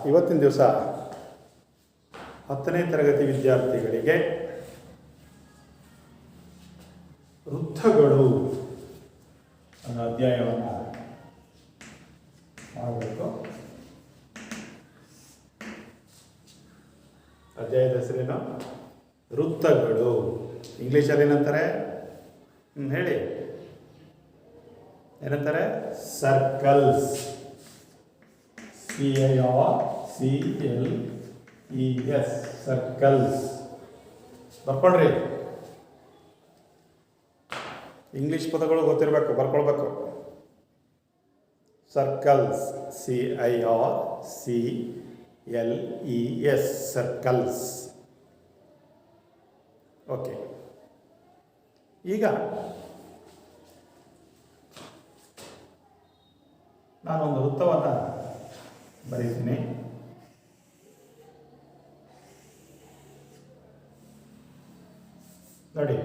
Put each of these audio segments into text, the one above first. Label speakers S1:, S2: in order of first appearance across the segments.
S1: ಇವತ್ತಿನ ದಿವಸ 10ನೇ ತರಗತಿ ವಿದ್ಯಾರ್ಥಿಗಳಿಗೆ ವೃತ್ತಗಳು ಅನ್ನೋ ಅಧ್ಯಾಯವನ್ನು ಮಾಡಬೇಕು. ಅಧ್ಯಾಯದ ಹೆಸರೇನು? ವೃತ್ತಗಳು. ಇಂಗ್ಲೀಷಲ್ಲಿ ಏನಂತಾರೆ? ಹೇಳಿ, ಏನಂತಾರೆ? ಸರ್ಕಲ್ಸ್. CIRCLES, circles. ಬರ್ಕೊಳ್ರಿ. ಇಂಗ್ಲೀಷ್ ಪದಗಳು ಗೊತ್ತಿರಬೇಕು, ಬರ್ಕೊಳ್ಬೇಕು. Circles, CIRCLES, circles. ಓಕೆ, ಈಗ ನಾನೊಂದು ವೃತ್ತವನ್ನು ಬರೀತೀನಿ. ನೋಡಿ,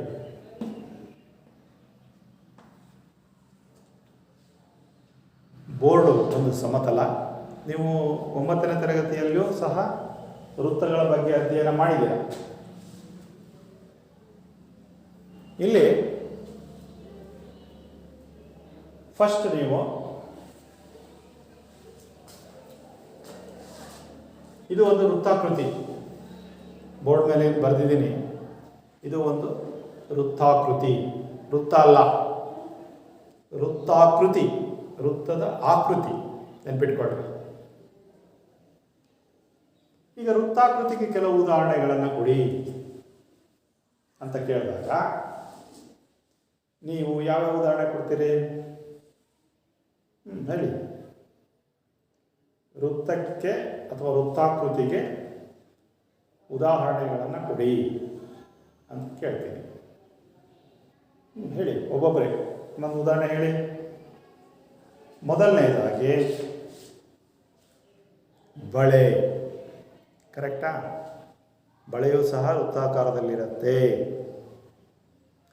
S1: ಬೋರ್ಡು ಒಂದು ಸಮತಲ. ನೀವು 9ನೇ ತರಗತಿಯಲ್ಲಿಯೂ ಸಹ ವೃತ್ತಗಳ ಬಗ್ಗೆ ಅಧ್ಯಯನ ಮಾಡಿದ್ದೀರ. ಇಲ್ಲಿ ಫಸ್ಟ್ ನೀವು ಇದು ಒಂದು ವೃತ್ತಾಕೃತಿ. ಬೋರ್ಡ್ ಮೇಲೆ ಬರೆದಿದ್ದೀನಿ. ಇದು ಒಂದು ವೃತ್ತಾಕೃತಿ. ವೃತ್ತ ಅಲ್ಲ, ವೃತ್ತಾಕೃತಿ. ವೃತ್ತದ ಆಕೃತಿ ನೆನ್ಪಿಟ್ಕೊಳ್ರಿ. ಈಗ ವೃತ್ತಾಕೃತಿಗೆ ಕೆಲವು ಉದಾಹರಣೆಗಳನ್ನು ಕೊಡಿ ಅಂತ ಕೇಳಿದಾಗ ನೀವು ಯಾವ್ಯಾವ ಉದಾಹರಣೆ ಕೊಡ್ತೀರಿ? ಹೇಳಿ. ವೃತ್ತಕ್ಕೆ ಅಥವಾ ವೃತ್ತಾಕೃತಿಗೆ ಉದಾಹರಣೆಗಳನ್ನು ಕೊಡಿ ಅಂತ ಕೇಳ್ತೀನಿ. ಹೇಳಿ, ಒಬ್ಬೊಬ್ಬರೇ ಒಂದು ಉದಾಹರಣೆ ಹೇಳಿ. ಮೊದಲನೇದಾಗಿ ಬಳೆ. ಕರೆಕ್ಟಾ? ಬಳೆಯೂ ಸಹ ವೃತ್ತಾಕಾರದಲ್ಲಿರುತ್ತೆ.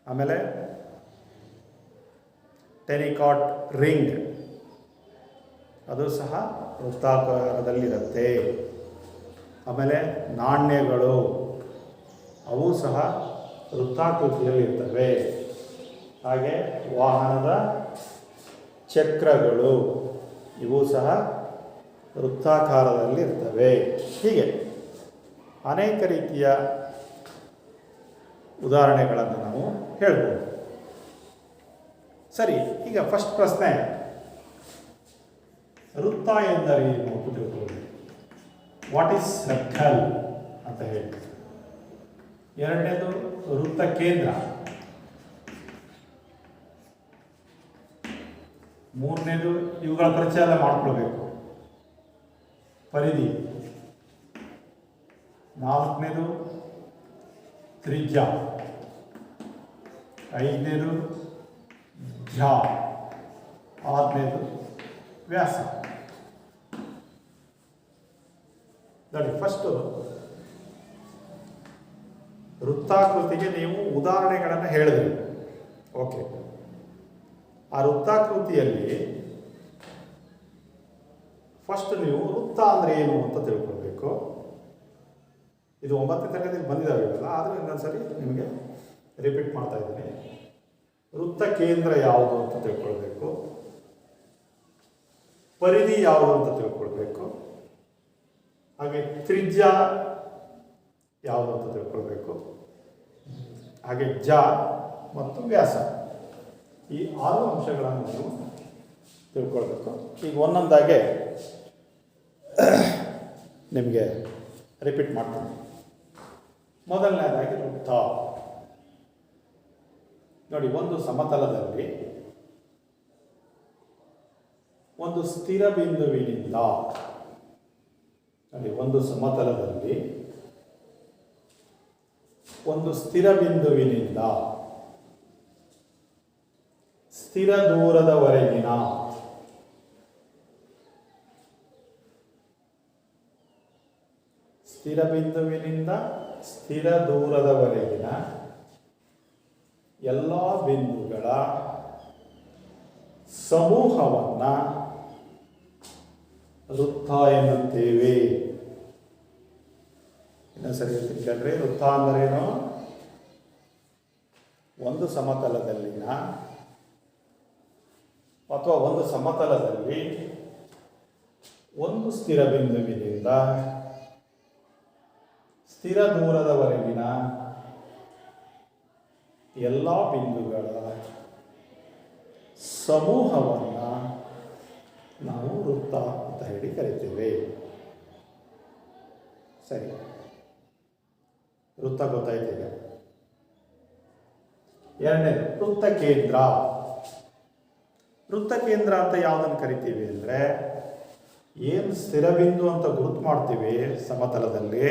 S1: ಆಮೇಲೆ ಟೆನಿಕಾಟ್ ರಿಂಗ್, ಅದು ಸಹ ವೃತ್ತಾಕಾರದಲ್ಲಿರುತ್ತೆ. ಆಮೇಲೆ ನಾಣ್ಯಗಳು, ಅವು ಸಹ ವೃತ್ತಾಕೃತಿಯಲ್ಲಿರ್ತವೆ. ಹಾಗೆ ವಾಹನದ ಚಕ್ರಗಳು, ಇವು ಸಹ ವೃತ್ತಾಕಾರದಲ್ಲಿರ್ತವೆ. ಹೀಗೆ ಅನೇಕ ರೀತಿಯ ಉದಾಹರಣೆಗಳನ್ನು ನಾವು ಹೇಳ್ಬೋದು. ಸರಿ, ಈಗ ಫಸ್ಟ್ ಪ್ರಶ್ನೆ, ವೃತ್ತ ಎಂದರೆ ಏನು ಅಂತ ತಿಳ್ಕೊಳ್ಳಿ. ವಾಟ್ ಈಸ್ ಸರ್ಕಲ್ ಅಂತ ಹೇಳಿ. ಎರಡನೇದು ವೃತ್ತ ಕೇಂದ್ರ. ಮೂರನೇದು ಇವುಗಳ ಪರಿಚಯ ಎಲ್ಲ ಮಾಡ್ಕೊಳ್ಬೇಕು, ಪರಿಧಿ. ನಾಲ್ಕನೇದು ತ್ರಿಜ್ಯ. ಐದನೇದು ಜ್ಯಾ. ಆರನೇದು ವ್ಯಾಸ. ನೋಡಿ, ಫಸ್ಟು ವೃತ್ತಾಕೃತಿಗೆ ನೀವು ಉದಾಹರಣೆಗಳನ್ನು ಹೇಳಿದ್ರಿ. ಓಕೆ, ಆ ವೃತ್ತಾಕೃತಿಯಲ್ಲಿ ಫಸ್ಟ್ ನೀವು ವೃತ್ತ ಅಂದರೆ ಏನು ಅಂತ ತಿಳ್ಕೊಳ್ಬೇಕು. ಇದು 9ನೇ ತರಗತಿಯಲ್ಲಿ ಬಂದಿದ್ದಾವೆ ಇವೆಲ್ಲ, ಆದರೆ ಇನ್ನೊಂದ್ಸರಿ ನಿಮಗೆ ರಿಪೀಟ್ ಮಾಡ್ತಾ ಇದ್ದೀನಿ. ವೃತ್ತ ಕೇಂದ್ರ ಯಾವುದು ಅಂತ ತಿಳ್ಕೊಳ್ಬೇಕು, ಪರಿಧಿ ಯಾವುದು ಅಂತ ತಿಳ್ಕೊಳ್ಬೇಕು, ಹಾಗೆ ತ್ರಿಜ್ಯ ಯಾವುದು ಅಂತ ತಿಳ್ಕೊಳ್ಬೇಕು, ಹಾಗೆ ಜ ಮತ್ತು ವ್ಯಾಸ. ಈ 6 ಅಂಶಗಳನ್ನು ನೀವು ತಿಳ್ಕೊಳ್ಬೇಕು. ಈಗ ಒಂದೊಂದಾಗೆ ನಿಮಗೆ ರಿಪೀಟ್ ಮಾಡ್ತೀನಿ. ಮೊದಲನೇದಾಗಿ ವೃತ್ತ. ನೋಡಿ, ಒಂದು ಸಮತಲದಲ್ಲಿ ಒಂದು ಸ್ಥಿರ ಬಿಂದುವಿನಿಂದ, ನೋಡಿ, ಒಂದು ಸಮತಲದಲ್ಲಿ ಒಂದು ಸ್ಥಿರ ಬಿಂದುವಿನಿಂದ ಸ್ಥಿರ ದೂರದವರೆಗಿನ ಸ್ಥಿರ ಬಿಂದುವಿನಿಂದ ಸ್ಥಿರ ದೂರದವರೆಗಿನ ಎಲ್ಲ ಬಿಂದುಗಳ ಸಮೂಹವನ್ನು ವೃತ್ತ ಎನ್ನುತ್ತೇವೆ. ಇನ್ನೊಂದ್ಸರಿ ಹೇಳ್ತೀನಿ ಕೇಳ್ರಿ. ವೃತ್ತ ಅಂದರೇನು? ಒಂದು ಸಮತಲದಲ್ಲಿನ ಅಥವಾ ಒಂದು ಸಮತಲದಲ್ಲಿ ಒಂದು ಸ್ಥಿರ ಬಿಂದುವಿನಿಂದ ಸ್ಥಿರ ದೂರದವರೆಗಿನ ಎಲ್ಲ ಬಿಂದುಗಳ ಸಮೂಹವನ್ನು ನಾವು ವೃತ್ತ ಅಂತ ಹೇಳಿ ಕರಿತೇವೆ. ಸರಿ, ವೃತ್ತ ಗೊತ್ತಾಯ್ತು. ಈಗ ಎರಡನೇದು ವೃತ್ತ ಕೇಂದ್ರ. ವೃತ್ತ ಕೇಂದ್ರ ಅಂತ ಯಾವುದನ್ನು ಕರಿತೀವಿ ಅಂದರೆ, ಏನು ಸ್ಥಿರ ಬಿಂದು ಅಂತ ಗುರುತು ಮಾಡ್ತೀವಿ ಸಮತಲದಲ್ಲಿ,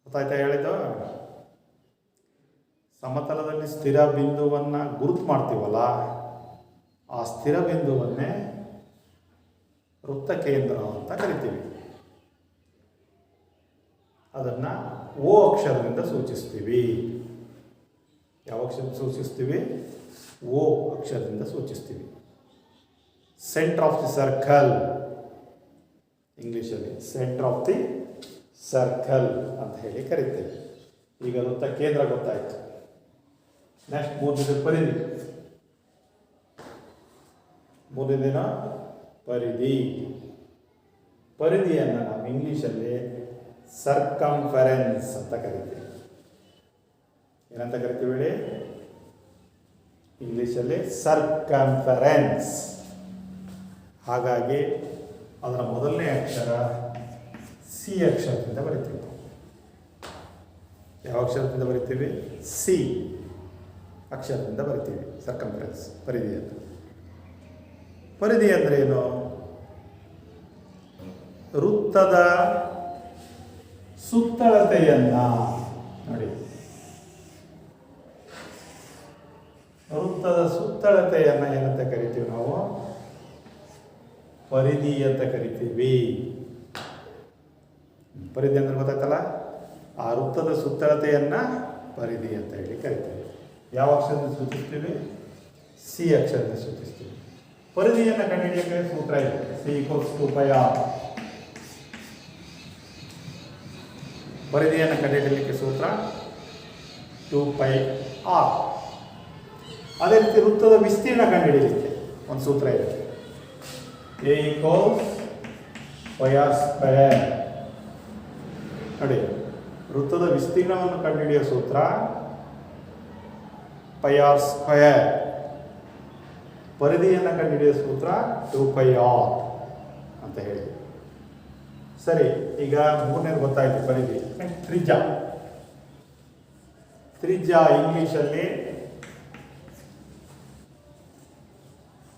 S1: ಗೊತ್ತಾಯ್ತಾ ಹೇಳಿದ್ದು? ಸಮತಲದಲ್ಲಿ ಸ್ಥಿರ ಬಿಂದುವನ್ನು ಗುರುತು ಮಾಡ್ತೀವಲ್ಲ, ಆ ಸ್ಥಿರ ಬಿಂದುವನ್ನೇ ವೃತ್ತ ಕೇಂದ್ರ ಅಂತ ಕರಿತೀವಿ. ಅದನ್ನು ಓ ಅಕ್ಷರದಿಂದ ಸೂಚಿಸ್ತೀವಿ. ಯಾವ ಅಕ್ಷರದಿಂದ ಸೂಚಿಸ್ತೀವಿ? ಓ ಅಕ್ಷರದಿಂದ ಸೂಚಿಸ್ತೀವಿ. ಸೆಂಟರ್ ಆಫ್ ದಿ ಸರ್ಕಲ್, ಇಂಗ್ಲೀಷಲ್ಲಿ ಸೆಂಟರ್ ಆಫ್ ದಿ ಸರ್ಕಲ್ ಅಂತ ಹೇಳಿ ಕರಿತೇವೆ. ಈಗ ವೃತ್ತ ಕೇಂದ್ರ ಗೊತ್ತಾಯಿತು. ನೆಕ್ಸ್ಟ್ ಮೂರನೇದು ಪರಿಧಿ. ಮೂರನೇದೇನೋ ಪರಿಧಿ. ಪರಿಧಿಯನ್ನು ನಾವು ಇಂಗ್ಲೀಷಲ್ಲಿ ಸರ್ಕಂಫರೆನ್ಸ್ ಅಂತ ಕರಿತೀವಿ. ಏನಂತ ಕರಿತೀವಿ ಹೇಳಿ? ಇಂಗ್ಲೀಷಲ್ಲಿ ಸರ್ಕಂಫರೆನ್ಸ್. ಹಾಗಾಗಿ ಅದರ ಮೊದಲನೇ ಅಕ್ಷರ ಸಿ ಅಕ್ಷರದಿಂದ ಬರಿತೀವಿ. ಯಾವ ಅಕ್ಷರದಿಂದ ಬರಿತೀವಿ? ಸಿ ಅಕ್ಷರದಿಂದ ಬರಿತೀವಿ ಸರ್ಕಂಫರೆನ್ಸ್, ಪರಿಧಿ ಅಂತ. ಪರಿಧಿ ಅಂದರೆ ಏನು? ವೃತ್ತದ ಸುತ್ತಳತೆಯನ್ನು ನೋಡಿ, ವೃತ್ತದ ಸುತ್ತಳತೆಯನ್ನು ಏನಂತ ಕರಿತೀವಿ ನಾವು? ಪರಿಧಿ ಅಂತ ಕರಿತೀವಿ. ಪರಿಧಿ ಅಂದ್ರೆ ಗೊತ್ತಾಯ್ತಲ್ಲ? ಆ ವೃತ್ತದ ಸುತ್ತಳತೆಯನ್ನು ಪರಿಧಿ ಅಂತ ಹೇಳಿ ಕರಿತೀವಿ. ಯಾವ ಅಕ್ಷರದಿಂದ ಸೂಚಿಸ್ತೀವಿ? ಸಿ ಅಕ್ಷರದಿಂದ ಸೂಚಿಸ್ತೀವಿ. ಪರಿಧಿಯನ್ನು ಕಂಡುಹಿಡಿಯಕ್ಕೆ ಸೂತ್ರ ಇದೆ. C = 2πr. ಪರಿಧಿಯನ್ನು ಕಂಡುಹಿಡಿಯಲಿಕ್ಕೆ ಸೂತ್ರ 2πr. ಅದೇ ರೀತಿ ವೃತ್ತದ ವಿಸ್ತೀರ್ಣ ಕಂಡುಹಿಡಿಯಲಿಕ್ಕೆ ಒಂದು ಸೂತ್ರ ಇದೆ. A = πr². ನೋಡಿ, ವೃತ್ತದ ವಿಸ್ತೀರ್ಣವನ್ನು ಕಂಡುಹಿಡಿಯುವ ಸೂತ್ರ πr². ಪರಿಧಿಯನ್ನು ಕಂಡುಹಿಡಿಯುವ ಸೂತ್ರ 2πr ಅಂತ ಹೇಳಿ. ಸರಿ, ಈಗ ಮೂರನೇದು ಗೊತ್ತಾಯಿತು ಪರಿಧಿ. ತ್ರಿಜ್ಯ. ತ್ರಿಜ್ಯ ಇಂಗ್ಲೀಷಲ್ಲಿ,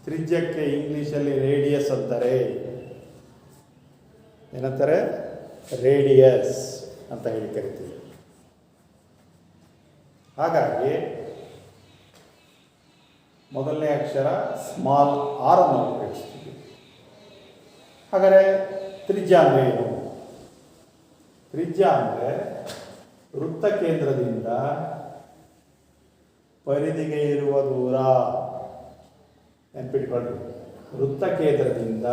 S1: ತ್ರಿಜ್ಯಕ್ಕೆ ಇಂಗ್ಲೀಷಲ್ಲಿ ರೇಡಿಯಸ್ ಅಂತಾರೆ. ಏನಂತಾರೆ? ರೇಡಿಯಸ್ ಅಂತ ಹೇಳಿ ಕರಿತೀವಿ. ಹಾಗಾಗಿ ಮೊದಲನೇ ಅಕ್ಷರ ಸ್ಮಾಲ್ ಆರ್ ಅನ್ನು ಉಪಯೋಗಿಸ್ತೀವಿ. ಹಾಗಾದರೆ ತ್ರಿಜ್ಯ ಅಂದರೆ ಏನು? ತ್ರಿಜ್ಯ ಅಂದರೆ ವೃತ್ತ ಕೇಂದ್ರದಿಂದ ಪರಿಧಿಗೆ ಇರುವ ದೂರ. ನೆನಪಿಟ್ಕೊಳ್ಳಿ, ವೃತ್ತ ಕೇಂದ್ರದಿಂದ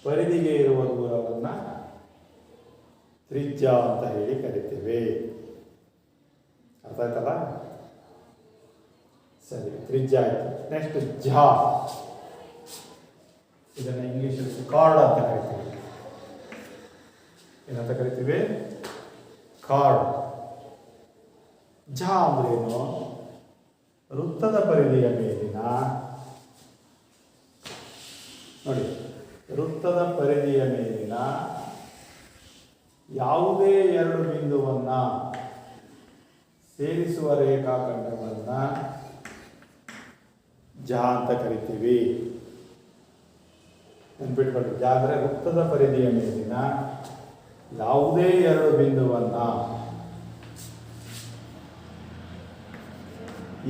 S1: ಪರಿಧಿಗೆ ಇರುವ ದೂರವನ್ನು ತ್ರಿಜ್ಯ ಅಂತ ಹೇಳಿ ಕರಿತೇವೆ. ಅರ್ಥ ಆಯ್ತಲ್ಲ? ಸರಿ, ತ್ರಿಜ್ಯ ಆಯಿತು. ನೆಕ್ಸ್ಟ್ ಝ. ಇದನ್ನು ಇಂಗ್ಲೀಷಲ್ಲಿ ಕಾರ್ಡ್ ಅಂತ ಕರಿತೀವಿ. ಏನಂತ ಕರಿತೀವಿ? ಕಾರ್ಡ್. ಝ ಅಂದ್ರೇನು? ವೃತ್ತದ ಪರಿಧಿಯ ಮೇಲಿನ, ನೋಡಿ, ವೃತ್ತದ ಪರಿಧಿಯ ಮೇಲಿನ ಯಾವುದೇ ಎರಡು ಬಿಂದುವನ್ನು ಸೇರಿಸುವ ರೇಖಾಖಂಡವನ್ನು ಝ ಅಂತ ಕರಿತೀವಿ. ನೆನ್ಪಿಟ್ಕೊಳ್ಳಿ, ಝ ಅಂದರೆ ವೃತ್ತದ ಪರಿಧಿಯ ಮೇಲಿನ ಯಾವುದೇ ಎರಡು ಬಿಂದುವನ್ನು,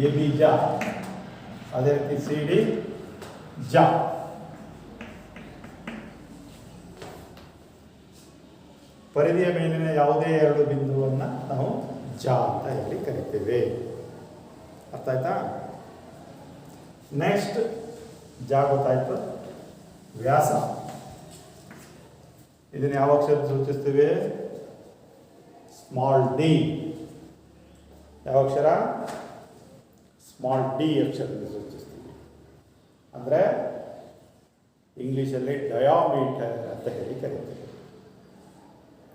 S1: ಎ ಬಿ ಝ, ಅದೇ ರೀತಿ ಸಿ ಡಿ ಝ. ಪರಿಧಿಯ ಮೇಲಿನ ಯಾವುದೇ ಎರಡು ಬಿಂದುವನ್ನು ನಾವು ಝ ಅಂತ ಹೇಳಿ ಕರಿತೇವೆ. ಅರ್ಥ ಆಯ್ತಾ? ನೆಕ್ಸ್ಟ್ ಝ ಗೊತ್ತಾಯ್ತು. ವ್ಯಾಸ. ಇದನ್ನು ಯಾವ ಅಕ್ಷರ ಸೂಚಿಸ್ತೀವಿ? Small D. ಯಾವ ಅಕ್ಷರ? ಸ್ಮಾಲ್ ಡಿ ಅಕ್ಷರದಿಂದ ಸೂಚಿಸ್ತೀವಿ. ಅಂದರೆ ಇಂಗ್ಲೀಷಲ್ಲಿ ಡಯಾಮೀಟರ್ ಅಂತ ಹೇಳಿ ಕರಿತೀವಿ.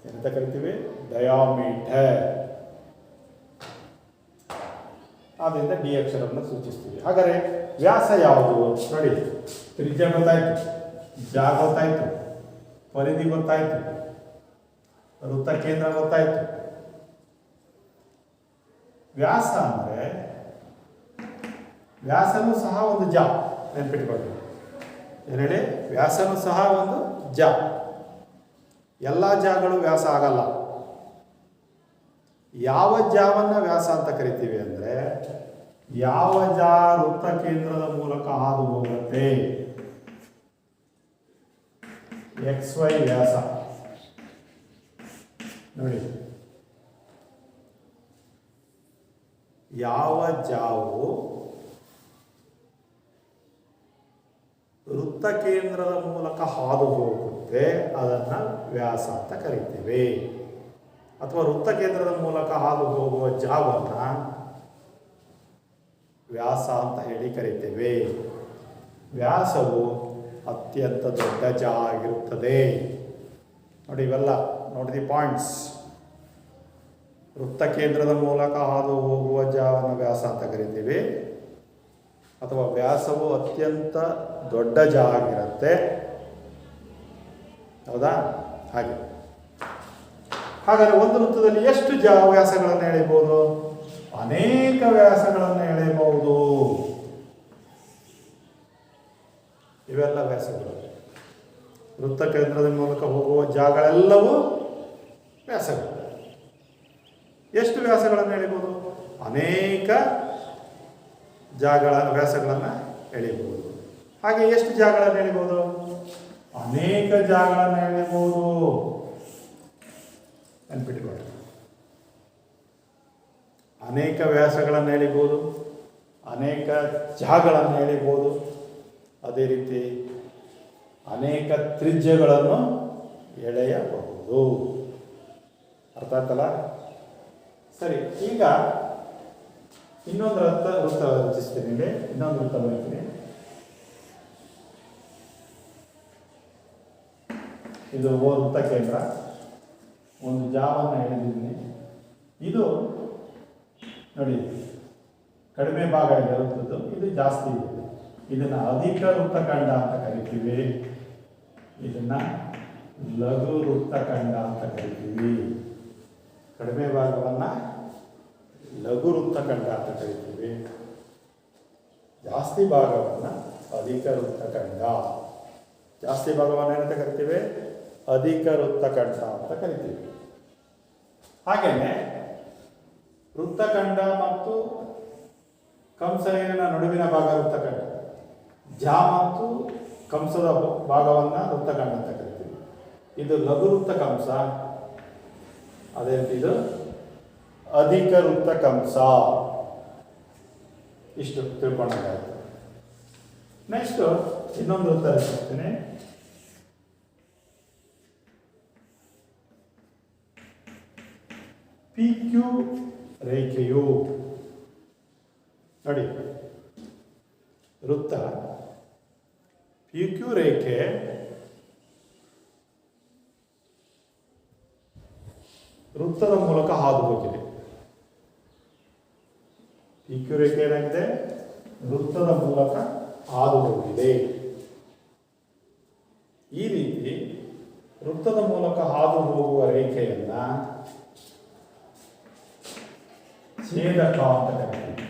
S1: ಏನಂತ ಕರಿತೀವಿ? ಡಯಾಮೀಟರ್. ಆದ್ದರಿಂದ ಡಿ ಅಕ್ಷರವನ್ನು ಸೂಚಿಸ್ತೀವಿ. ಹಾಗಾದರೆ ವ್ಯಾಸ ಯಾವುದು? ನೋಡಿ, ತ್ರಿಜ್ಯ ಗೊತ್ತಾಯಿತು, ಜಾಗ ಗೊತ್ತಾಯಿತು, ಪರಿಧಿ ಗೊತ್ತಾಯಿತು, ವೃತ್ತ ಕೇಂದ್ರ ಗೊತ್ತಾಯಿತು. ವ್ಯಾಸ ಅಂದರೆ ವ್ಯಾಸನೂ ಸಹ ಒಂದು ಜ. ನೆನ್ಪಿಟ್ಕೊಳ್ಳಿ. ಏನು ಹೇಳಿ? ವ್ಯಾಸನೂ ಸಹ ಒಂದು ಜ. ಎಲ್ಲ ಜಾಗಳು ವ್ಯಾಸ ಆಗಲ್ಲ. ಯಾವ ಜಾವನ್ನು ವ್ಯಾಸ ಅಂತ ಕರಿತೀವಿ ಅಂದರೆ ಯಾವ ಜಾ ವೃತ್ತ ಕೇಂದ್ರದ ಮೂಲಕ ಹಾದು ಹೋಗುತ್ತೆ. XY ವ್ಯಾಸ ನೋಡಿ, ಯಾವ ಜಾವು ವೃತ್ತ ಕೇಂದ್ರದ ಮೂಲಕ ಹಾದು ಹೋಗುತ್ತೆ ಅದನ್ನು ವ್ಯಾಸ ಅಂತ ಕರಿತೀವಿ. ಅಥವಾ ವೃತ್ತ ಕೇಂದ್ರದ ಮೂಲಕ ಹಾದು ಹೋಗುವ ಜಾವನ್ನು ವ್ಯಾಸ ಅಂತ ಹೇಳಿ ಕರಿತೇವೆ. ವ್ಯಾಸವು ಅತ್ಯಂತ ದೊಡ್ಡ ಜಾ ಆಗಿರುತ್ತದೆ. ನೋಡಿ, ಇವೆಲ್ಲ ನೋಡಿ ದಿ ಪಾಯಿಂಟ್ಸ್. ವೃತ್ತ ಕೇಂದ್ರದ ಮೂಲಕ ಹಾದು ಹೋಗುವ ಜಾವನ್ನು ವ್ಯಾಸ ಅಂತ ಕರಿತೀವಿ. ಅಥವಾ ವ್ಯಾಸವು ಅತ್ಯಂತ ದೊಡ್ಡ ಜಾ ಆಗಿರುತ್ತೆ. ಹೌದಾ? ಹಾಗಾದರೆ ಒಂದು ವೃತ್ತದಲ್ಲಿ ಎಷ್ಟು ವ್ಯಾಸಗಳನ್ನು ಎಳೆಯಬಹುದು? ಅನೇಕ ವ್ಯಾಸಗಳನ್ನು ಎಳೆಯಬಹುದು. ಇವೆಲ್ಲ ವ್ಯಾಸಗಳು. ವೃತ್ತ ಕೇಂದ್ರದ ಮೂಲಕ ಹೋಗುವ ಜಾಗಗಳೆಲ್ಲವೂ ವ್ಯಾಸಗಳು. ಎಷ್ಟು ವ್ಯಾಸಗಳನ್ನು ಎಳೆಯಬಹುದು? ಅನೇಕ ವ್ಯಾಸಗಳನ್ನು ಎಳೆಯಬಹುದು. ಹಾಗೆ ಎಷ್ಟು ಜಾಗಗಳನ್ನು ಎಳೆಯಬಹುದು? ಅನೇಕ ಜಾಗಗಳನ್ನು ಎಳೆಯಬಹುದು. ನೆನ್ಪಿಟ್ಕೊಳ್ಳಿ. ಅನೇಕ ವ್ಯಾಸಗಳನ್ನು ಎಳಿಬೋದು, ಅನೇಕ ಜಾಗಗಳನ್ನು ಎಳಿಬೋದು. ಅದೇ ರೀತಿ ಅನೇಕ ತ್ರಿಜ್ಯಗಳನ್ನು ಎಳೆಯಬಹುದು. ಅರ್ಥ ಆಯ್ತಲ್ಲ? ಸರಿ, ಈಗ ಇನ್ನೊಂದು ವೃತ್ತ ರಚಿಸ್ತೀನಿ. ಇನ್ನೊಂದು ವೃತ್ತ ಬರೀತೀನಿ. ಇದು ವೃತ್ತ ಕೇಂದ್ರ. ಒಂದು ಜಾವನ್ನು ಎಳೆದಿದ್ದೀನಿ. ಇದು ನೋಡಿ, ಕಡಿಮೆ ಭಾಗ ಇದೆ ವೃತ್ತದ್ದು, ಇದು ಜಾಸ್ತಿ ಇದೆ. ಇದನ್ನು ಅಧಿಕ ವೃತ್ತಖಂಡ ಅಂತ ಕರಿತೀವಿ. ಇದನ್ನು ಲಘು ವೃತ್ತಖಂಡ ಅಂತ ಕರಿತೀವಿ. ಕಡಿಮೆ ಭಾಗವನ್ನು ಲಘು ವೃತ್ತಖಂಡ ಅಂತ ಕರಿತೀವಿ. ಜಾಸ್ತಿ ಭಾಗವನ್ನು ಅಧಿಕ ವೃತ್ತಖಂಡ. ಜಾಸ್ತಿ ಭಾಗವನ್ನು ಏನಂತ ಕರಿತೀವಿ? ಅಧಿಕ ವೃತ್ತಖಂಡ ಅಂತ ಕರಿತೀವಿ. ಹಾಗೆಯೇ ವೃತ್ತಖಂಡ ಮತ್ತು ಕಂಸನ ನಡುವಿನ ಭಾಗ ವೃತ್ತಖಂಡ. ಜಾ ಮತ್ತು ಕಂಸದ ಭಾಗವನ್ನು ವೃತ್ತಖಂಡ ಅಂತ ಕರಿತೀವಿ. ಇದು ಲಘು ವೃತ್ತ ಕಂಸ. ಅದೇ ರೀತಿ ಇದು ಅಧಿಕ ವೃತ್ತ ಕಂಸ. ಇಷ್ಟು ತಿಳ್ಕೊಂಡಾಗಾಯ್ತು. ನೆಕ್ಸ್ಟ್ ಇನ್ನೊಂದು ವೃತ್ತ ರಚಿಸ್ತೀನಿ. PQ ರೇಖೆಯು ನೋಡಿ, ವೃತ್ತ PQ ರೇಖೆ ವೃತ್ತದ ಮೂಲಕ ಹಾದು ಹೋಗಿದೆ. PQ ರೇಖೆ ಏನಾಗಿದೆ? ವೃತ್ತದ ಮೂಲಕ ಹಾದು ಹೋಗಿದೆ. ಈ ರೀತಿ ವೃತ್ತದ ಮೂಲಕ ಹಾದು ಹೋಗುವ ರೇಖೆಯನ್ನ ಛೇದಕ ಅಂತ ಕರಿತೀವಿ,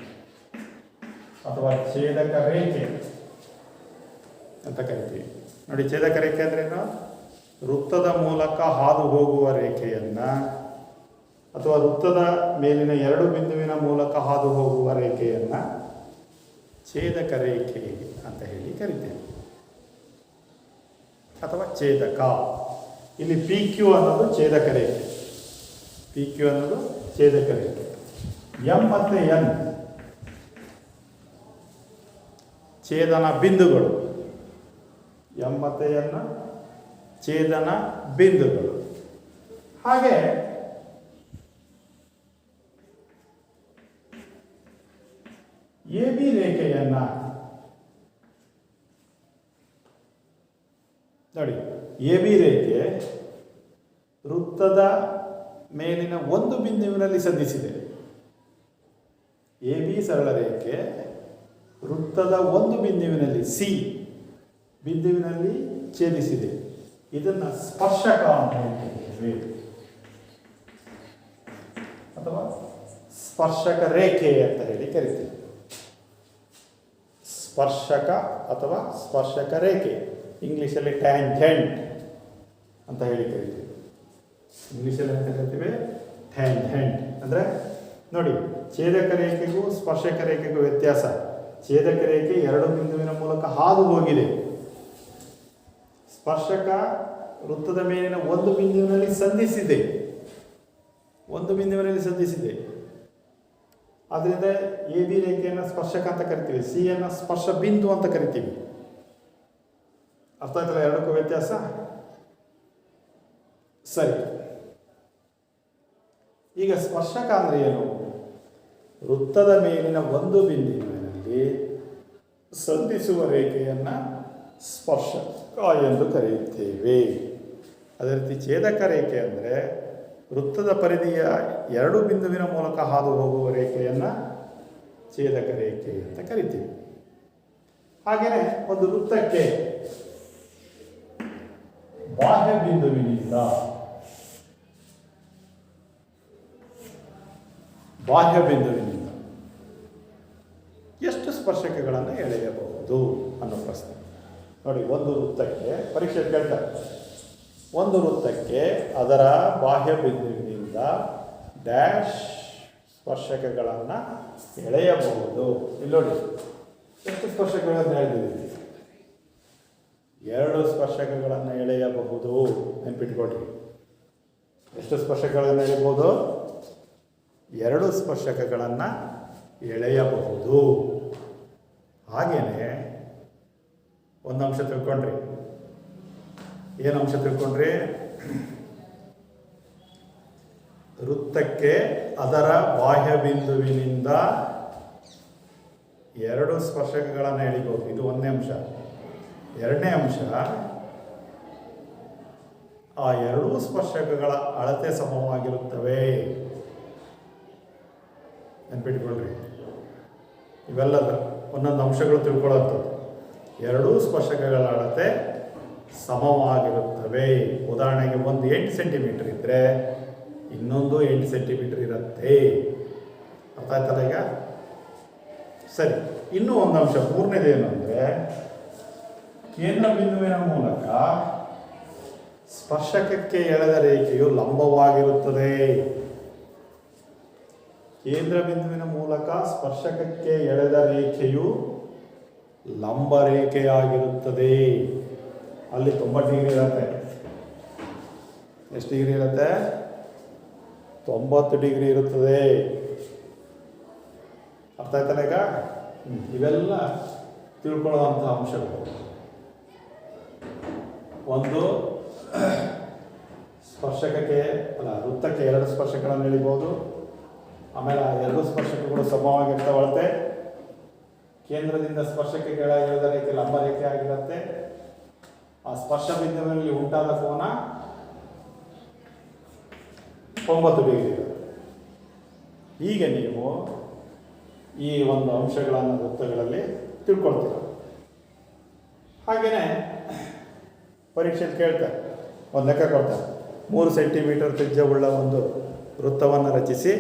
S1: ಅಥವಾ ಛೇದಕ ರೇಖೆ ಅಂತ ಕರಿತೀವಿ. ನೋಡಿ, ಛೇದಕ ರೇಖೆ ಅಂದ್ರೇನು? ವೃತ್ತದ ಮೂಲಕ ಹಾದು ಹೋಗುವ ರೇಖೆಯನ್ನ ಅಥವಾ ವೃತ್ತದ ಮೇಲಿನ ಎರಡು ಬಿಂದುವಿನ ಮೂಲಕ ಹಾದು ಹೋಗುವ ರೇಖೆಯನ್ನ ಛೇದಕ ರೇಖೆ ಅಂತ ಹೇಳಿ ಕರಿತೀವಿ, ಅಥವಾ ಛೇದಕ. ಇಲ್ಲಿ PQ ಅನ್ನೋದು ಛೇದಕ ರೇಖೆ. PQ ಅನ್ನೋದು ಛೇದಕ ರೇಖೆ. M ಮತ್ತು N ಛೇದನ ಬಿಂದುಗಳು. ಎಂ ಮತ್ತು ಎನ್ ಛೇದನ ಬಿಂದುಗಳು. ಹಾಗೆ ಎ ಬಿ ರೇಖೆಯನ್ನು ನೋಡಿ, ಎ ಬಿ ರೇಖೆ ವೃತ್ತದ ಮೇಲಿನ ಒಂದು ಬಿಂದುವಿನಲ್ಲಿ ಸಂಧಿಸಿದೆ. ಎ ಬಿ ಸರಳ ರೇಖೆ ವೃತ್ತದ ಒಂದು ಬಿಂದುವಿನಲ್ಲಿ ಸಿ ಬಿಂದುವಿನಲ್ಲಿ ಛೇದಿಸಿದೆ. ಇದನ್ನು ಸ್ಪರ್ಶಕ ಅಂತ ಹೇಳ್ತೀವಿ ಅಥವಾ ಸ್ಪರ್ಶಕ ರೇಖೆ ಅಂತ ಹೇಳಿ ಕರಿತೀವಿ. ಸ್ಪರ್ಶಕ ಅಥವಾ ಸ್ಪರ್ಶಕ ರೇಖೆ, ಇಂಗ್ಲೀಷಲ್ಲಿ ಟ್ಯಾಂಜೆಂಟ್ ಅಂತ ಹೇಳಿ ಕರಿತೀವಿ. ಇಂಗ್ಲೀಷಲ್ಲಿ ಅಂತ ಕರಿತೀವಿ ಟ್ಯಾಂಜೆಂಟ್. ಅಂದರೆ ನೋಡಿ, ಛೇದಕ ರೇಖೆಗೂ ಸ್ಪರ್ಶಕ ರೇಖೆಗೂ ವ್ಯತ್ಯಾಸ. ಛೇದಕ ರೇಖೆ ಎರಡು ಬಿಂದುವಿನ ಮೂಲಕ ಹಾದು ಹೋಗಿದೆ. ಸ್ಪರ್ಶಕ ವೃತ್ತದ ಮೇಲಿನ ಒಂದು ಬಿಂದುವಿನಲ್ಲಿ ಸಂಧಿಸಿದೆ. ಆದ್ದರಿಂದ ಎ ಬಿ ರೇಖೆಯನ್ನು ಸ್ಪರ್ಶಕ ಅಂತ ಕರಿತೀವಿ, ಸಿ ಅನ್ನು ಸ್ಪರ್ಶ ಬಿಂದು ಅಂತ ಕರಿತೀವಿ. ಅರ್ಥ ಆಯ್ತಲ್ಲ ಎರಡಕ್ಕೂ ವ್ಯತ್ಯಾಸ? ಸರಿ, ಈಗ ಸ್ಪರ್ಶಕ ಅಂದರೆ ಏನು? ವೃತ್ತದ ಮೇಲಿನ ಒಂದು ಬಿಂದುವಿನಲ್ಲಿ ಸಂಧಿಸುವ ರೇಖೆಯನ್ನು ಸ್ಪರ್ಶಕ ಎಂದು ಕರೆಯುತ್ತೇವೆ. ಅದೇ ರೀತಿ ಛೇದಕ ರೇಖೆ ಅಂದರೆ ವೃತ್ತದ ಪರಿಧಿಯ ಎರಡು ಬಿಂದುವಿನ ಮೂಲಕ ಹಾದು ಹೋಗುವ ರೇಖೆಯನ್ನು ಛೇದಕ ರೇಖೆ ಅಂತ ಕರಿತೀವಿ. ಹಾಗೆಯೇ ಒಂದು ವೃತ್ತಕ್ಕೆ ಬಾಹ್ಯ ಬಿಂದುವಿನಿಂದ ಎಷ್ಟು ಸ್ಪರ್ಶಕಗಳನ್ನು ಎಳೆಯಬಹುದು ಅನ್ನೋ ಪ್ರಶ್ನೆ. ನೋಡಿ, ಒಂದು ವೃತ್ತಕ್ಕೆ ಪರೀಕ್ಷೆ ಕೇಳ್ತಾರೆ, ಒಂದು ವೃತ್ತಕ್ಕೆ ಅದರ ಬಾಹ್ಯ ಬಿಂದುವಿನಿಂದ ಡ್ಯಾಶ್ ಸ್ಪರ್ಶಕಗಳನ್ನು ಎಳೆಯಬಹುದು. ಇಲ್ಲಿ ನೋಡಿ, ಎಷ್ಟು ಸ್ಪರ್ಶಕಗಳನ್ನು ಎಳೆದಿದ್ದೀವಿ? 2 ಸ್ಪರ್ಶಕಗಳನ್ನು ಎಳೆಯಬಹುದು. ನೆನ್ಪಿಟ್ಕೊಳ್ರಿ, ಎಷ್ಟು ಸ್ಪರ್ಶಕಗಳನ್ನು ಎಳೆಯಬಹುದು? 2 ಸ್ಪರ್ಶಕಗಳನ್ನು ಎಳೆಯಬಹುದು. ಹಾಗೆಯೇ ಒಂದು ಅಂಶ ತಿಳ್ಕೊಂಡ್ರಿ. ಏನು ಅಂಶ ತಿಳ್ಕೊಂಡ್ರಿ? ವೃತ್ತಕ್ಕೆ ಅದರ ಬಾಹ್ಯ ಬಿಂದುವಿನಿಂದ 2 ಸ್ಪರ್ಶಕಗಳನ್ನು ಎಳಿಬಹುದು. ಇದು ಒಂದನೇ ಅಂಶ. ಎರಡನೇ ಅಂಶ, ಆ 2 ಸ್ಪರ್ಶಕಗಳ ಅಳತೆ ಸಮವಾಗಿರುತ್ತವೆ. ನೆನ್ಪಿಟ್ಕೊಳ್ರಿ, ಇವೆಲ್ಲದ ಒಂದೊಂದು ಅಂಶಗಳು ತಿಳ್ಕೊಳ್ಳೋಂಥದ್ದು. 2 ಸ್ಪರ್ಶಕಗಳ ಅಳತೆ ಸಮವಾಗಿರುತ್ತವೆ. ಉದಾಹರಣೆಗೆ ಒಂದು 8 ಸೆಂಟಿಮೀಟರ್ ಇದ್ದರೆ ಇನ್ನೊಂದು 8 ಸೆಂಟಿಮೀಟರ್ ಇರುತ್ತೆ. ಅರ್ಥ ಆಯ್ತಲ್ಲ ಈಗ? ಸರಿ, ಇನ್ನೂ ಒಂದು ಅಂಶ, ಮೂರನೇದೇನು ಅಂದರೆ ಕೇಂದ್ರ ಬಿಂದುವಿನ ಮೂಲಕ ಸ್ಪರ್ಶಕಕ್ಕೆ ಎಳೆದ ರೇಖೆಯು ಲಂಬವಾಗಿರುತ್ತದೆ. ಕೇಂದ್ರ ಬಿಂದುವಿನ ಮೂಲಕ ಸ್ಪರ್ಶಕಕ್ಕೆ ಎಳೆದ ರೇಖೆಯು ಲಂಬ ರೇಖೆಯಾಗಿರುತ್ತದೆ. ಅಲ್ಲಿ 90 ಡಿಗ್ರಿ ಇರುತ್ತೆ. ಎಷ್ಟು ಡಿಗ್ರಿ ಇರುತ್ತೆ? 90 ಡಿಗ್ರಿ ಇರುತ್ತದೆ. ಅರ್ಥ ಆಯ್ತಲ್ಲ ಈಗ? ಇವೆಲ್ಲ ತಿಳ್ಕೊಳ್ಳುವಂಥ ಅಂಶಗಳು. ಒಂದು, ಸ್ಪರ್ಶಕಕ್ಕೆ ವೃತ್ತಕ್ಕೆ 2 ಸ್ಪರ್ಶಕಗಳನ್ನು ಎಳಿಬೋದು. ಆಮೇಲೆ ಆ 2 ಸ್ಪರ್ಶಕಗಳು ಸಮವಾಗಿರ್ತಾವಳತೆ. ಕೇಂದ್ರದಿಂದ ಸ್ಪರ್ಶಕ್ಕೆ ಎಳೆದ ರೇಖೆ ಲಂಬ ರೇಖೆ ಆಗಿರುತ್ತೆ. ಆ ಸ್ಪರ್ಶ ಬಿಂದುವಿನಲ್ಲಿ ಉಂಟಾದ ಕೋನ 90 ಡಿಗ್ರಿ ಇರುತ್ತೆ. ಹೀಗೆ ನೀವು ಈ ಒಂದು ಅಂಶಗಳನ್ನು ವೃತ್ತಗಳಲ್ಲಿ ತಿಳ್ಕೊಳ್ತೀರ. ಹಾಗೆಯೇ ಪರೀಕ್ಷೆಯಲ್ಲಿ ಕೇಳ್ತಾರೆ, ಒಂದು ಲೆಕ್ಕ ಕೊಡ್ತಾರೆ. 3 ಸೆಂಟಿಮೀಟರ್ ತ್ರಿಜ್ಯವುಳ್ಳ ಒಂದು ವೃತ್ತವನ್ನು ರಚಿಸಿ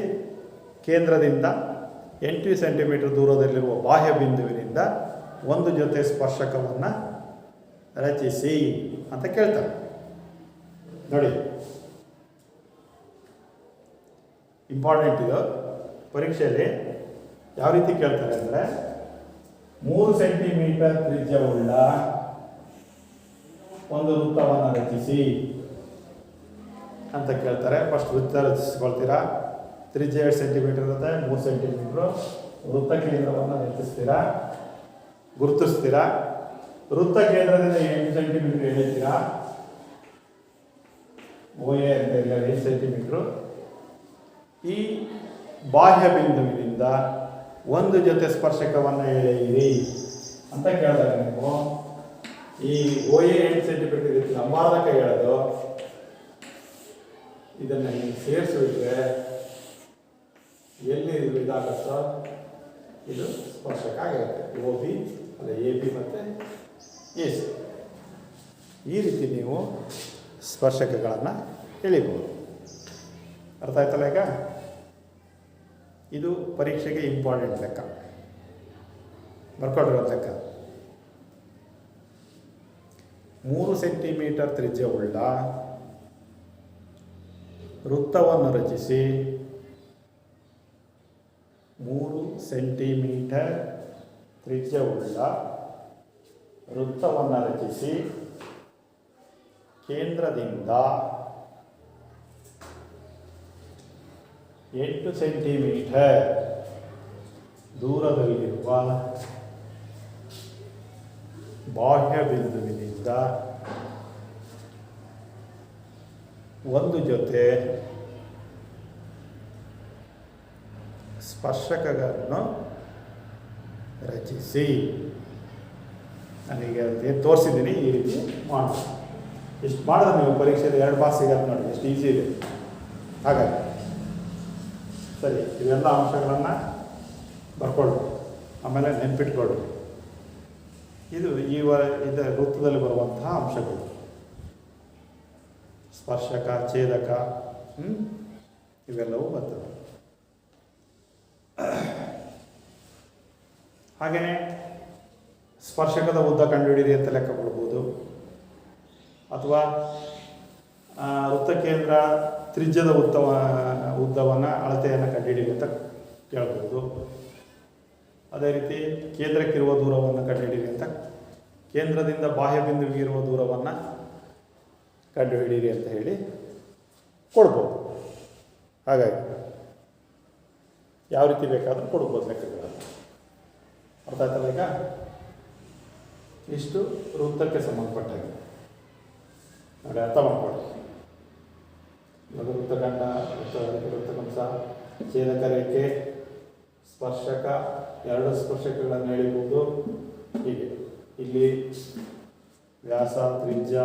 S1: ಕೇಂದ್ರದಿಂದ 8 ಸೆಂಟಿಮೀಟರ್ ದೂರದಲ್ಲಿರುವ ಬಾಹ್ಯ ಬಿಂದುವಿನಿಂದ ಒಂದು ಜೊತೆ ಸ್ಪರ್ಶಕವನ್ನು ರಚಿಸಿ ಅಂತ ಕೇಳ್ತಾರೆ. ನೋಡಿ, ಇಂಪಾರ್ಟೆಂಟ್ ಇದು. ಪರೀಕ್ಷೆಯಲ್ಲಿ ಯಾವ ರೀತಿ ಕೇಳ್ತಾರೆ ಅಂದರೆ 3 ಸೆಂಟಿಮೀಟರ್ ತ್ರಿಜ್ಯವುಳ್ಳ ಒಂದು ವೃತ್ತವನ್ನು ರಚಿಸಿ ಅಂತ ಕೇಳ್ತಾರೆ. ಫಸ್ಟ್ ವೃತ್ತ ರಚಿಸ್ಕೊಳ್ತೀರಾ. ತ್ರಿಜ್ಯ 2 ಸೆಂಟಿಮೀಟರ್ ಇರುತ್ತೆ, 3 ಸೆಂಟಿಮೀಟ್ರು ವೃತ್ತ ಕೇಂದ್ರವನ್ನು ರಚಿಸ್ತೀರಾ, ಗುರುತಿಸ್ತೀರಾ. ವೃತ್ತ ಕೇಂದ್ರದಿಂದ 8 ಸೆಂಟಿಮೀಟರ್ ಎಳಿತೀರಾ, OA ಅಂತ ಇಲ್ಲ 8 ಸೆಂಟಿಮೀಟ್ರು. ಈ ಬಾಹ್ಯ ಬಿಂದುವಿನಿಂದ ಒಂದು ಜೊತೆ ಸ್ಪರ್ಶಕವನ್ನು ಎಳೆಯಿರಿ ಅಂತ ಕೇಳಿದಾಗ ನೀವು ಈ OA 8 ಸೆಂಟಿಮೀಟರ್ ಇರುತ್ತೆ, ಲಂಬಾರ್ಧಕ ಎಳೆದು ಇದನ್ನು ನೀವು ಸೇರಿಸಿಬಿಟ್ರೆ ಎಲ್ಲಿ ಇದಾಗುತ್ತೋ ಇದು ಸ್ಪರ್ಶಕ ಆಗಿರುತ್ತೆ. OB ಅಲ್ಲ AB ಮತ್ತು AC. ಈ ರೀತಿ ನೀವು ಸ್ಪರ್ಶಕಗಳನ್ನು ಎಳಿಬೋದು. ಅರ್ಥ ಆಯ್ತಲ್ಲ? ಈಗ ಇದು ಪರೀಕ್ಷೆಗೆ ಇಂಪಾರ್ಟೆಂಟ್ ಲೆಕ್ಕ, ಬರ್ಕೊಂಡಿರೋ ಲೆಕ್ಕ. 3 ಸೆಂಟಿಮೀಟರ್ ತ್ರಿಜ್ಯವುಳ್ಳ ವೃತ್ತವನ್ನು ರಚಿಸಿ 3 ಸೆಂಟಿಮೀಟರ್ ತ್ರಿಜ್ಯವುಳ್ಳ ವೃತ್ತವನ್ನು ರಚಿಸಿ ಕೇಂದ್ರದಿಂದ 8 ಸೆಂಟಿಮೀಟರ್ ದೂರದಲ್ಲಿರುವ ಬಾಹ್ಯ ಬಿಂದುವಿನಿಂದ ಒಂದು ಜೊತೆ ಸ್ಪರ್ಶಕಗಳನ್ನು ರಚಿಸಿ. ನನಗೆ ಏನು ತೋರಿಸಿದ್ದೀನಿ, ಈ ರೀತಿ ಮಾಡಿ. ಇಷ್ಟು ಮಾಡಿದ್ರೆ ನೀವು ಪರೀಕ್ಷೆಯಲ್ಲಿ 2 ಮಾರ್ಕ್ಸ್ ಸಿಗತ್ತೆ ನೋಡಿ, ಎಷ್ಟು ಈಸಿ ಇದೆ. ಹಾಗಾಗಿ ಸರಿ, ಇವೆಲ್ಲ ಅಂಶಗಳನ್ನು ಬರ್ಕೊಳ್ಳಿ, ಆಮೇಲೆ ನೆನ್ಪಿಟ್ಕೊಳ್ಳಿ. ಇದು ಇದು ವೃತ್ತದಲ್ಲಿ ಬರುವಂತಹ ಅಂಶಗಳು: ಸ್ಪರ್ಶಕ, ಛೇದಕ, ಇವೆಲ್ಲವೂ ಬರ್ತವೆ. ಹಾಗೆಯೇ ಸ್ಪರ್ಶಕದ ಉದ್ದ ಕಂಡುಹಿಡಿಯಿರಿ ಅಂತ ಲೆಕ್ಕ ಕೊಡ್ಬೋದು, ಅಥವಾ ವೃತ್ತಕೇಂದ್ರ ತ್ರಿಜ್ಯದ ಉದ್ದವನ್ನು ಅಳತೆಯನ್ನು ಕಂಡುಹಿಡಿಯಿರಿ ಅಂತ ಕೇಳ್ಬೋದು. ಅದೇ ರೀತಿ ಕೇಂದ್ರಕ್ಕಿರುವ ದೂರವನ್ನು ಕಂಡುಹಿಡಿಯಿರಿ ಅಂತ, ಕೇಂದ್ರದಿಂದ ಬಾಹ್ಯ ಬಿಂದುವಿಗೆ ಇರುವ ದೂರವನ್ನು ಕಂಡುಹಿಡಿಯಿರಿ ಅಂತ ಹೇಳಿ ಕೊಡ್ಬೋದು. ಹಾಗಾಗಿ ಯಾವ ರೀತಿ ಬೇಕಾದರೂ ಕೊಡ್ಬೋದು ಲೆಕ್ಕಗಳನ್ನು. ಅರ್ಥ ಆಯ್ತಲ್ಲ? ಈಗ ಇಷ್ಟು ವೃತ್ತಕ್ಕೆ ಸಂಬಂಧಪಟ್ಟಾಗ ನೋಡಿ, ಅರ್ಥ ಮಾಡ್ಕೊಳ್ಳಿ. ಇವಾಗ ವೃತ್ತಖಂಡ, ವೃತ್ತಕಂಸ, ಛೇದಕ ರೇಖೆ, ಸ್ಪರ್ಶಕ, 2 ಸ್ಪರ್ಶಕಗಳನ್ನು ಎಳಿಬೋದು. ಹೀಗೆ ಇಲ್ಲಿ ವ್ಯಾಸ, ತ್ರಿಜ್ಯ,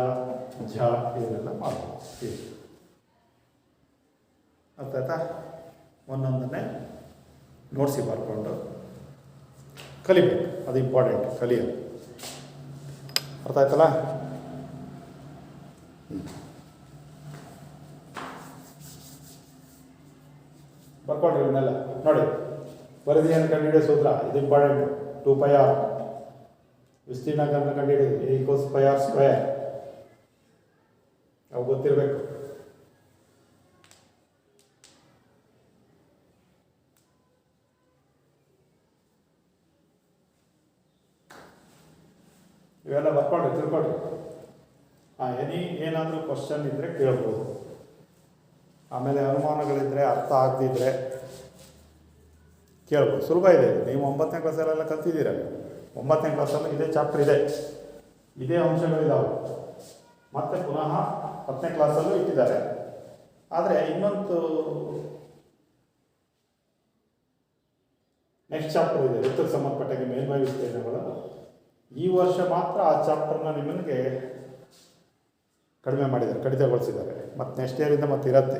S1: ಝ ಇದನ್ನೆಲ್ಲ ಮಾಡ್ಬೋದು. ಹೀಗೆ ಅರ್ಥ ಆಯ್ತಾ? ಒಂದೊಂದನ್ನೇ ನೋಡಿಸಿ ಬರ್ಕೊಂಡು ಕಲಿಬೇಕು, ಅದು ಇಂಪಾರ್ಟೆಂಟ್, ಕಲಿಯೋದು. ಅರ್ಥ ಆಯ್ತಲ್ಲ? ಬರ್ಕೊಂಡ್ರಿ ಇವನ್ನೆಲ್ಲ ನೋಡಿ. ವರದಿಯನ್ನು ಕಂಡುಹಿಡಿಯೋ ಸೂತ್ರ ಇದು ಇಂಪಾರ್ಟೆಂಟು. 2πr ವಿಸ್ತೀರ್ಣಗಳನ್ನು ಕಂಡುಹಿಡಿಯೋದು A = πr². ಅವು ಗೊತ್ತಿರಬೇಕು. ಇವೆಲ್ಲ ಬರ್ಕೊಂಡ್ರಿ, ತಿಳ್ಕೊಳ್ರಿ. ಏನಾದರೂ ಕ್ವಶನ್ ಇದ್ದರೆ ಕೇಳ್ಬೋದು. ಆಮೇಲೆ ಅನುಮಾನಗಳಿದ್ದರೆ, ಅರ್ಥ ಆಗದಿದ್ದರೆ ಕೇಳ್ಬೋದು. ಸುಲಭ ಇದೆ ಇದು. ನೀವು 9ನೇ ಕ್ಲಾಸಲ್ಲೆಲ್ಲ ಕಲ್ತಿದ್ದೀರ. 9ನೇ ಕ್ಲಾಸಲ್ಲೂ ಇದೇ ಚಾಪ್ಟರ್ ಇದೆ, ಇದೇ ಅಂಶಗಳಿದ್ದಾವೆ. ಮತ್ತು ಪುನಃ 10ನೇ ಕ್ಲಾಸಲ್ಲೂ ಇಟ್ಟಿದ್ದಾರೆ. ಆದರೆ ಇನ್ನೊಂದು ನೆಕ್ಸ್ಟ್ ಚಾಪ್ಟರ್ ಇದೆ, ವೃತ್ತಕ್ಕೆ ಸಂಬಂಧಪಟ್ಟಾಗ ಮೇಲ್ಮೈ ವಿಸ್ತೀರ್ಣಗಳು. ಈ ವರ್ಷ ಮಾತ್ರ ಆ ಚಾಪ್ಟರ್ನ ನಿಮಗೆ ಕಡಿಮೆ ಮಾಡಿದ್ದಾರೆ, ಕಡಿತಗೊಳಿಸಿದ್ದಾರೆ. ಮತ್ತು ನೆಕ್ಸ್ಟ್ ಇಯರಿಂದ ಮತ್ತೆ ಇರುತ್ತೆ.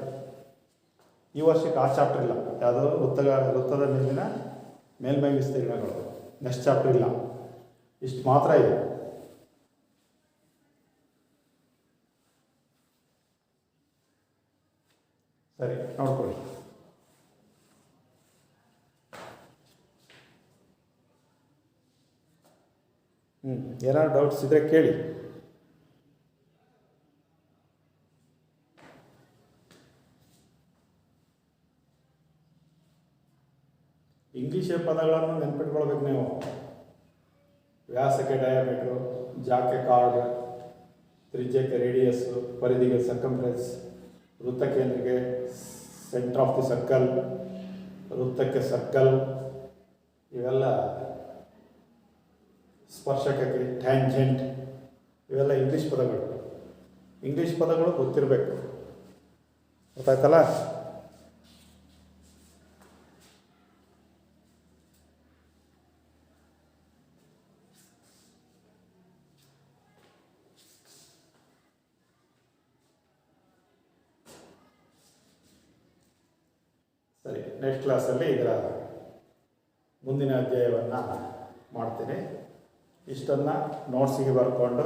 S1: ಈ ವರ್ಷಕ್ಕೆ ಆ ಚಾಪ್ಟರ್ ಇಲ್ಲ. ಯಾವುದೋ ವೃತ್ತದ ಮೇಲಿನ ಮೇಲ್ಮೈ ವಿಸ್ತೀರ್ಣಗಳು, ನೆಕ್ಸ್ಟ್ ಚಾಪ್ಟರ್ ಇಲ್ಲ. ಇಷ್ಟು ಮಾತ್ರ ಇದೆ. ಸರಿ, ನೋಡ್ಕೊಳ್ಳಿ. ಏನಾದ್ರು ಡೌಟ್ಸ್ ಇದ್ದರೆ ಕೇಳಿ. ಇಂಗ್ಲೀಷ್ ಪದಗಳನ್ನು ನೆನ್ಪಿಟ್ಕೊಳ್ಬೇಕು ನೀವು. ವ್ಯಾಸಕ್ಕೆ ಡಯಾಮೀಟ್ರು, ಜಾಕ್ಕೆ ಕಾರ್ಡ್, ತ್ರಿಜ್ಯಕ್ಕೆ ರೇಡಿಯಸ್ಸು, ಪರಿಧಿಗೆ ಸರ್ಕಂಫರೆನ್ಸ್, ವೃತ್ತಕೇಂದ್ರಕ್ಕೆ ಸೆಂಟರ್ ಆಫ್ ದಿ ಸರ್ಕಲ್, ವೃತ್ತಕ್ಕೆ ಸರ್ಕಲ್, ಇವೆಲ್ಲ ಸ್ಪರ್ಶಕಕ್ಕೆ ಟ್ಯಾಂಜೆಂಟ್, ಇವೆಲ್ಲ ಇಂಗ್ಲೀಷ್ ಪದಗಳು. ಇಂಗ್ಲೀಷ್ ಪದಗಳು ಗೊತ್ತಿರಬೇಕು, ಗೊತ್ತಾಯ್ತಲ್ಲ? ಸರಿ, ನೆಕ್ಸ್ಟ್ ಕ್ಲಾಸಲ್ಲಿ ಇದರ ಮುಂದಿನ ಅಧ್ಯಾಯವನ್ನು ಮಾಡ್ತೀನಿ. ಇಷ್ಟನ್ನು ನೋಟ್ಸಿಗೆ ಬರ್ಕೊಂಡು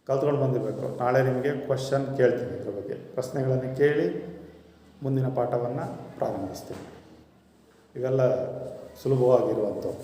S1: ಕಲ್ತ್ಕೊಂಡು ಬಂದಿರಬೇಕು. ನಾಳೆ ನಿಮಗೆ ಕ್ವಶನ್ ಕೇಳ್ತೀನಿ, ಇದ್ರ ಬಗ್ಗೆ ಪ್ರಶ್ನೆಗಳನ್ನು ಕೇಳಿ ಮುಂದಿನ ಪಾಠವನ್ನು ಪ್ರಾರಂಭಿಸ್ತೀನಿ. ಇವೆಲ್ಲ ಸುಲಭವಾಗಿರುವಂಥವು.